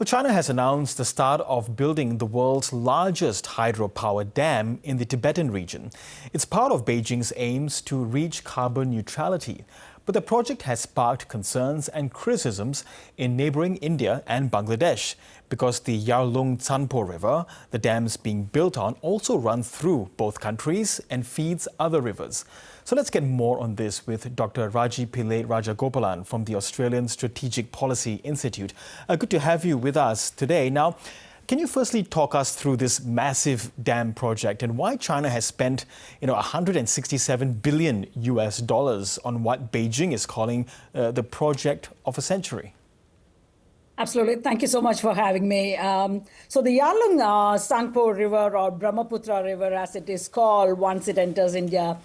Well, China has announced the start of building the world's largest hydropower dam in the Tibetan region. It's part of Beijing's aims to reach carbon neutrality. But the project has sparked concerns and criticisms in neighbouring India and Bangladesh because the Yarlung Tsanpo River, the dam's being built on, also runs through both countries and feeds other rivers. So let's get more on this with Dr. Raji Pillai Rajagopalan from the Australian Strategic Policy Institute. Good to have you with us today. Now, can you firstly talk us through this massive dam project and why China has spent, 167 billion US dollars on what Beijing is calling the project of a century? Absolutely. Thank you so much for having me. So the Yarlung Tsangpo River, or Brahmaputra River as it is called once it enters India,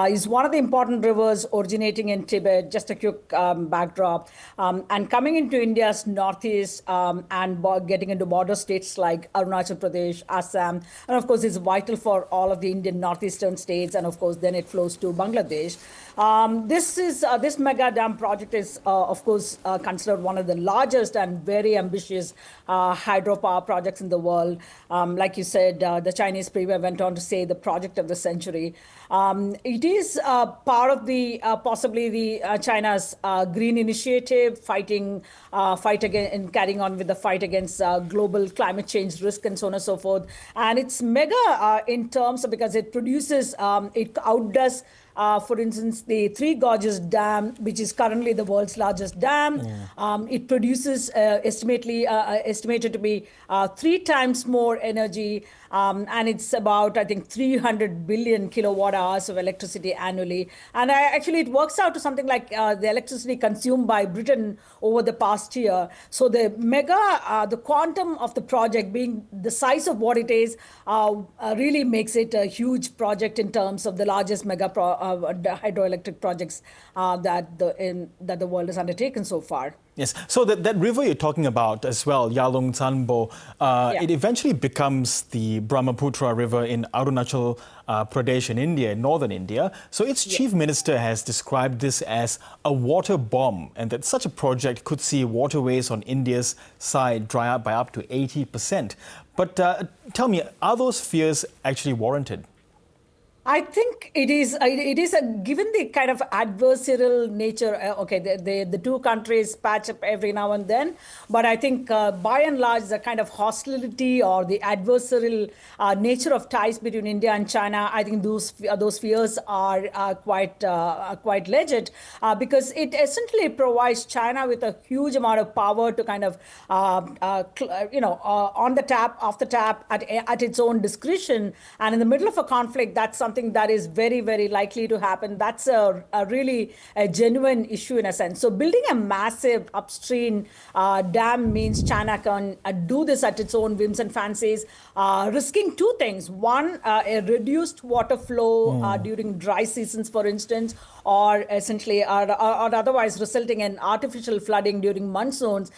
is one of the important rivers originating in Tibet. Just a quick backdrop. And coming into India's northeast and getting into border states like Arunachal Pradesh, Assam, and of course is vital for all of the Indian northeastern states, and of course then it flows to Bangladesh. This mega dam project is of course considered one of the largest and very ambitious hydropower projects in the world. Like you said, the Chinese premier went on to say the project of the century. It is part of the possibly the China's green initiative, fight again and carrying on with the fight against global climate change risk and so on and so forth. And it's mega in terms of because it produces, it outdoes for instance, the Three Gorges Dam, which is currently the world's largest dam. It produces estimated to be 3 times more energy. And it's about, I think, 300 billion kilowatt hours of electricity annually. And actually, it works out to something like the electricity consumed by Britain over the past year. So the the quantum of the project being the size of what it is really makes it a huge project in terms of the largest hydroelectric projects that the world has undertaken so far. Yes. So that river you're talking about as well, Yarlung Tsanpo, it eventually becomes the Brahmaputra River in Arunachal Pradesh in India, northern India. So its chief minister has described this as a water bomb, and that such a project could see waterways on India's side dry up by up to 80%. But tell me, are those fears actually warranted? I think it is. Given the kind of adversarial nature. The two countries patch up every now and then, but I think by and large the kind of hostility or the adversarial nature of ties between India and China, I think those fears are quite legit because it essentially provides China with a huge amount of power to kind of on the tap, off the tap at its own discretion, and in the middle of a conflict, that's something that is very, very likely to happen. That's a really genuine issue in a sense. So building a massive upstream dam means China can do this at its own whims and fancies, risking two things. One, a reduced water flow during dry seasons, for instance, or essentially or otherwise resulting in artificial flooding during monsoons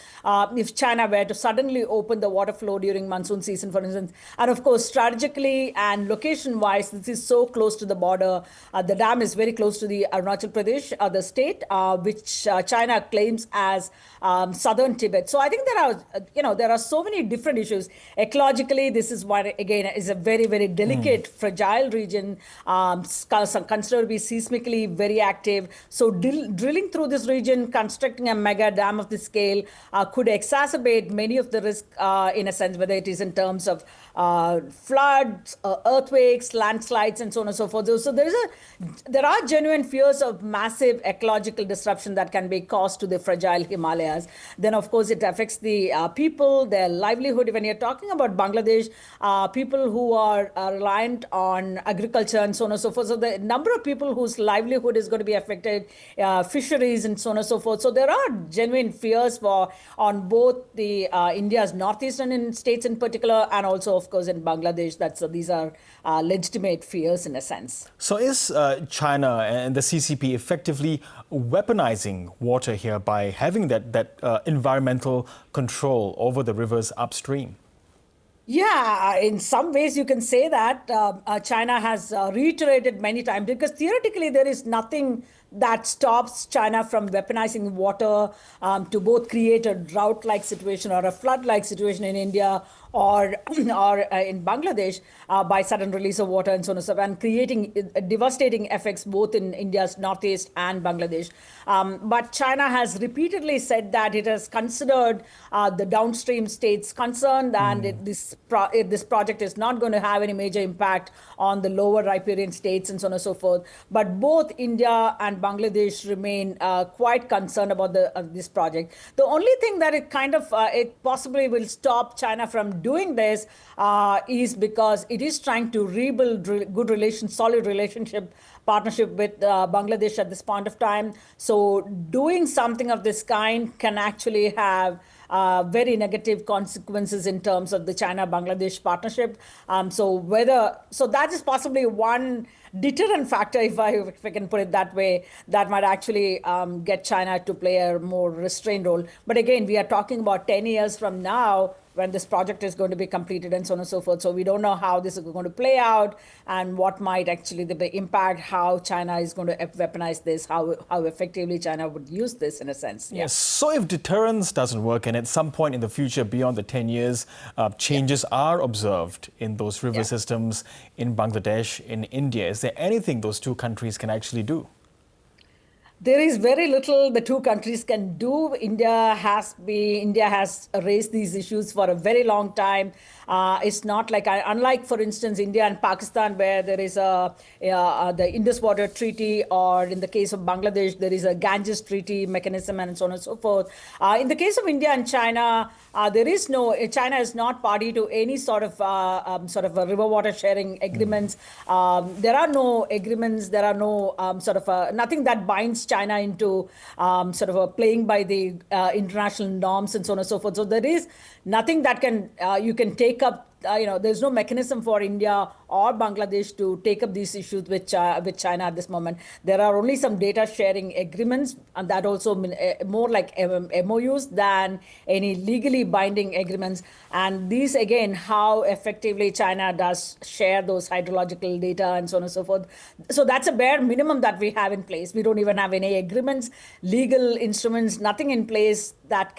if China were to suddenly open the water flow during monsoon season, for instance. And of course, strategically and location-wise, this is so close to the border. The dam is very close to the Arunachal Pradesh, the state, which China claims as southern Tibet. So I think there are so many different issues. Ecologically, this is what, again, is a very, very delicate, fragile region, considered to be seismically very active. So drilling through this region, constructing a mega dam of this scale could exacerbate many of the risk in a sense, whether it is in terms of floods, earthquakes, landslides, and so on and so forth. So there are genuine fears of massive ecological disruption that can be caused to the fragile Himalayas. Then, of course, it affects the people, their livelihood. When you're talking about Bangladesh, people who are reliant on agriculture and so on and so forth. So the number of people whose livelihood is going to be affected, fisheries and so on and so forth. So there are genuine fears on both the India's northeastern states in particular, and also, of course, in Bangladesh. These are legitimate fears in a sense. So is China and the CCP effectively weaponizing water here by having that environmental control over the rivers upstream? Yeah, in some ways you can say that China has reiterated many times, because theoretically there is nothing that stops China from weaponizing water to both create a drought-like situation or a flood-like situation in India or in Bangladesh by sudden release of water and so on and so forth, and creating devastating effects both in India's northeast and Bangladesh. But China has repeatedly said that it has considered the downstream states concerned, and this project is not going to have any major impact on the lower riparian states and so on and so forth. But both India and Bangladesh remain quite concerned about this project. The only thing that it possibly will stop China from doing this is because it is trying to rebuild good relations, solid partnership with Bangladesh at this point of time. So doing something of this kind can actually have very negative consequences in terms of the China-Bangladesh partnership. So that is possibly one deterrent factor, if I can put it that way, that might actually get China to play a more restrained role. But again, we are talking about 10 years from now when this project is going to be completed and so on and so forth. So we don't know how this is going to play out and what might actually the impact, how China is going to weaponize this, how effectively China would use this in a sense. Yes. So if deterrence doesn't work and at some point in the future beyond the 10 years, changes are observed in those river systems in Bangladesh, in India, is there anything those two countries can actually do? There is very little the two countries can do. India has raised these issues for a very long time. It's not like, unlike, for instance, India and Pakistan, where there is the Indus Water Treaty, or in the case of Bangladesh, there is a Ganges Treaty mechanism and so on and so forth. In the case of India and China, China is not party to any sort of a river water sharing agreements. There are no agreements. There are no nothing that binds China into playing by the international norms and so on and so forth. So there is nothing that you can take up. There's no mechanism for India or Bangladesh to take up these issues with China at this moment. There are only some data sharing agreements, and that also more like MOUs than any legally binding agreements. And these, again, how effectively China does share those hydrological data and so on and so forth. So that's a bare minimum that we have in place. We don't even have any agreements, legal instruments, nothing in place that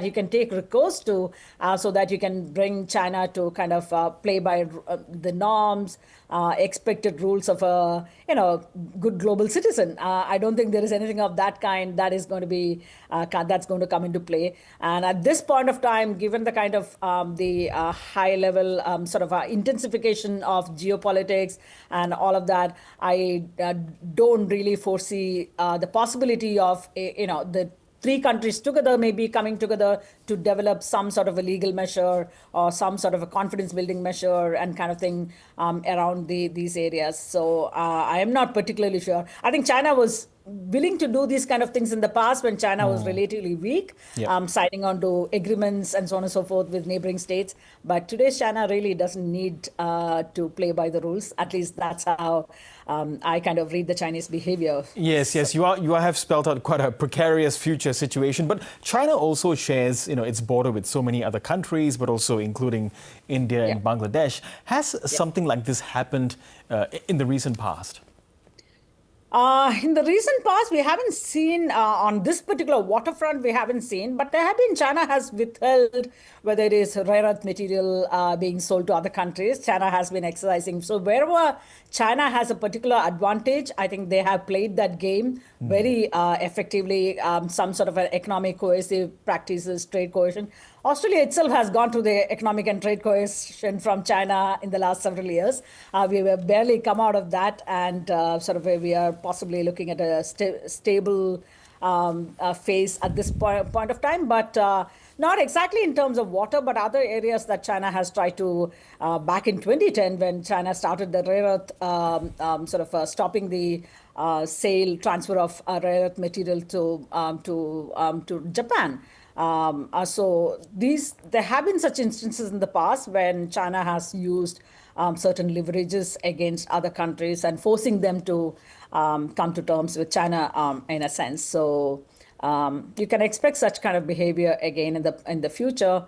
you can take recourse to, so that you can bring China to kind of play by the norms, expected rules of a good global citizen. I don't think there is anything of that kind that is going to be that's going to come into play. And at this point of time, given the kind of the high level intensification of geopolitics and all of that, I don't really foresee the possibility of the three countries together may be coming together to develop some sort of a legal measure or some sort of a confidence building measure and kind of thing around these areas. So I am not particularly sure. I think China was willing to do these kind of things in the past when China was relatively weak, signing on to agreements and so on and so forth with neighboring states. But today's China really doesn't need to play by the rules. At least that's how I kind of read the Chinese behavior. Yes. You have spelled out quite a precarious future situation. But China also shares, its border with so many other countries, but also including India and Bangladesh. Has something like this happened in the recent past? In the recent past, we haven't seen on this particular waterfront, we haven't seen, but China has withheld whether it is rare earth material being sold to other countries. China has been exercising. So wherever China has a particular advantage, I think they have played that game very effectively, some sort of an economic cohesive practices, trade cohesion. Australia itself has gone through the economic and trade cohesion from China in the last several years. We have barely come out of that, and we are possibly looking at a stable phase at this point of time, but not exactly in terms of water, but other areas that China has tried to, back in 2010, when China started the rare earth, stopping the transfer of rare earth material to Japan. So there have been such instances in the past when China has used certain leverages against other countries and forcing them to come to terms with China in a sense. So you can expect such kind of behavior again in the future,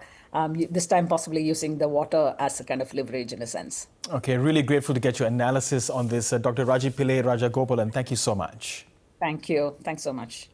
this time possibly using the water as a kind of leverage in a sense. Okay, really grateful to get your analysis on this. Dr. Raji Pillai Rajagopalan, thank you so much. Thank you. Thanks so much.